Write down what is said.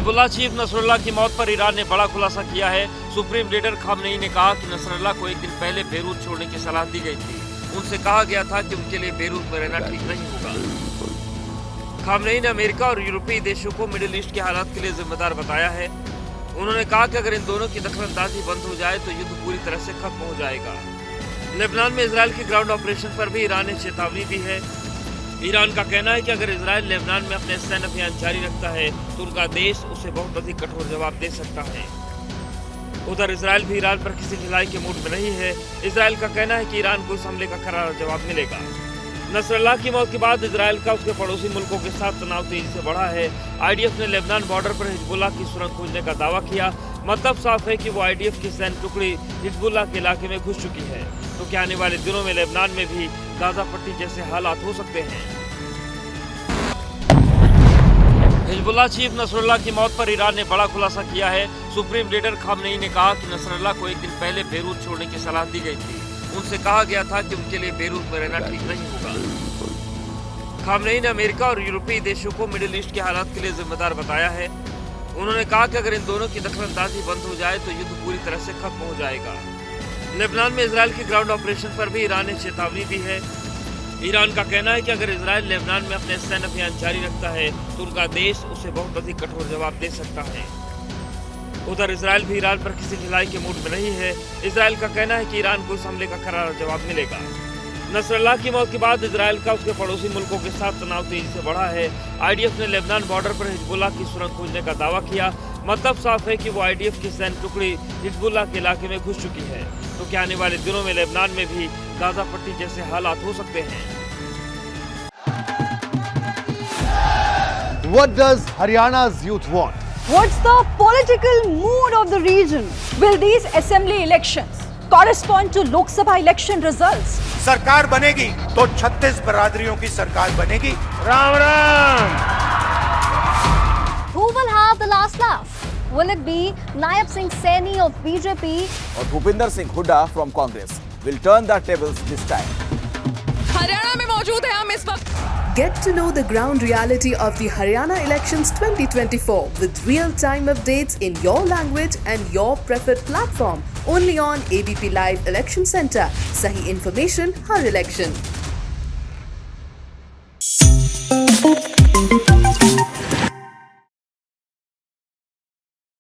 Hezbollah chief Nasrallah की मौत पर ईरान ने बड़ा खुलासा किया है। सुप्रीम लीडर खामनेई ने कहा कि नसरुल्लाह को एक दिन पहले बेरूत छोड़ने की सलाह दी गई थी। उनसे कहा गया था कि उनके लिए बेरूत में रहना ठीक नहीं होगा। खामनेई ने अमेरिका और यूरोपीय देशों को मिडिल ईस्ट के हालात के लिए जिम्मेदार बताया है। उन्होंने कहा कि अगर इन दोनों की दखलंदाजी बंद हो जाए तो युद्ध पूरी तरह से खत्म हो जाएगा। लेबनान में इजरायल के ग्राउंड ऑपरेशन पर भी ईरान ने चेतावनी दी है। ईरान का कहना है कि अगर इजरायल लेबनान में अपने सैन्य अभियान जारी रखता है तो उनका देश उसे बहुत अधिक कठोर जवाब दे सकता है। उधर इजरायल भी ईरान पर किसी ढिलाई के मूड में नहीं है। इजरायल का कहना है कि ईरान को इस हमले का करारा जवाब मिलेगा। नसरुल्लाह की मौत के बाद इजरायल का उसके पड़ोसी मुल्कों के साथ तनाव तेजी से बढ़ा है। आईडीएफ ने लेबनान बॉर्डर पर हिजबुल्लाह की सुरंग खोजने का दावा किया। मतलब साफ है कि वो आईडीएफ की सैन्य टुकड़ी हिजबुल्लाह के इलाके में घुस चुकी है। तो क्या आने वाले दिनों में लेबनान में भी गाजा पट्टी जैसे हालात हो सकते हैं? हिजबुल्लाह चीफ नसरुल्लाह की मौत पर ईरान ने बड़ा खुलासा किया है। सुप्रीम लीडर खामनेई ने कहा कि नसरुल्लाह को एक दिन पहले बेरूत छोड़ने की सलाह दी गई थी। उनसे कहा गया था कि उनके लिए बेरूत में रहना ठीक नहीं होगा। खामनेई ने अमेरिका और यूरोपीय देशों को मिडिल ईस्ट के हालात के लिए जिम्मेदार बताया है। उन्होंने कहा कि अगर इन दोनों की दखलंदाजी बंद हो जाए तो युद्ध पूरी तरह से खत्म हो जाएगा। लेबनान में इजरायल के ग्राउंड ऑपरेशन पर भी ईरान ने चेतावनी दी है। ईरान का कहना है कि अगर इजरायल लेबनान में अपने सैन्य अभियान जारी रखता है तो उनका देश उसे बहुत अधिक कठोर जवाब दे सकता है। उधर इजरायल भी ईरान पर किसी ढिलाई के मूड में नहीं है। इजरायल का कहना है कि ईरान को इस हमले का करारा जवाब मिलेगा। नसरुल्लाह की मौत के बाद इजरायल का उसके पड़ोसी मुल्कों के साथ तनाव तेजी से बढ़ा है। आईडीएफ ने लेबनान बॉर्डर पर हिजबुल्लाह की सुरंग खोजने का दावा किया। मतलब साफ है कि वो आईडीएफ की सैन्य टुकड़ी हिजबुल्लाह के इलाके में घुस चुकी है। तो क्या आने वाले दिनों में लेबनान में भी गाजा पट्टी जैसे हालात हो सकते हैं? What does Haryana's youth want? What's the political mood of the region? Will these assembly elections correspond to Lok Sabha election results? सरकार बनेगी तो 36 बरादरियों की सरकार बनेगी। Ram Ram. Who will have the last laugh? Will it be Naib Singh Saini of BJP or Bhupinder Singh Hooda from Congress? Will turn the tables this time. Haryana में मौजूद है हम इस वक्त। Get to know the ground reality of the Haryana elections 2024 with real-time updates in your language and your preferred platform. Only on ABP Live Election Center. Sahi information, har election.